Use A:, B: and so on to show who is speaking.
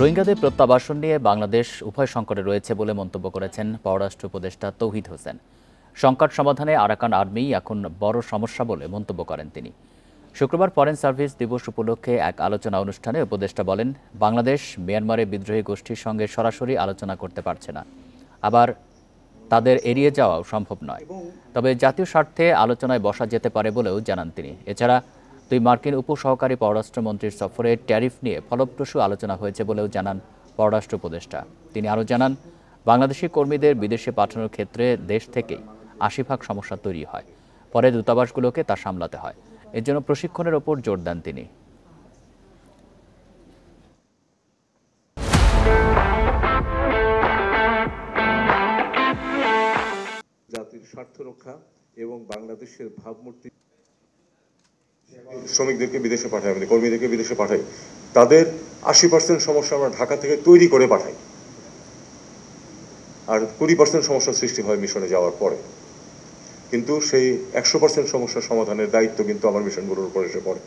A: রোহিঙ্গাদের প্রত্যাবাসন নিয়ে বাংলাদেশ উভয় সংকটে রয়েছে বলে মন্তব্য করেছেন পররাষ্ট্র উপদেষ্টা তৌহিদ হোসেন। সংকট সমাধানে আরাকান আর্মি এখন বড় সমস্যা বলে মন্তব্য করেন তিনি। শুক্রবার ফরেন সার্ভিস দিবস উপলক্ষে এক আলোচনা অনুষ্ঠানে উপদেষ্টা বলেন, বাংলাদেশ মিয়ানমারের বিদ্রোহী গোষ্ঠীর সঙ্গে সরাসরি আলোচনা করতে পারছে না, আবার তাদের এড়িয়ে যাওয়াও সম্ভব নয়। তবে জাতীয় স্বার্থে আলোচনায় বসা যেতে পারে বলেও জানান তিনি। এছাড়া দুই মার্কিন উপসহকারী পররাষ্ট্রমন্ত্রীর সফরে ট্যারিফ নিয়ে ফলপ্রসূ আলোচনা হয়েছে বলেও জানান পররাষ্ট্র উপদেষ্টা। তিনি আরও জানান, বাংলাদেশি কর্মীদের বিদেশে পাঠানোর ক্ষেত্রে দেশ থেকেই ৮০% সমস্যা তৈরি হয়, পরে দূতাবাসগুলোকে তা সামলাতে হয়। এর জন্য প্রশিক্ষণের ওপর জোর দেন তিনি।
B: জাতির স্বার্থ রক্ষা এবং বাংলাদেশের ভাবমূর্তি, শ্রমিকদেরকে বিদেশে পাঠাই, আমাদের কর্মীদেরকে বিদেশে পাঠাই, তাদের ৮০% সমস্যা আমরা ঢাকা থেকে তৈরি করে পাঠাই, আর ২০% সমস্যা সৃষ্টি হয় মিশনে যাওয়ার পরে। কিন্তু সেই ১০০% সমস্যার সমাধানের দায়িত্ব কিন্তু আমার মিশনগুলোর উপর এসে পড়ে।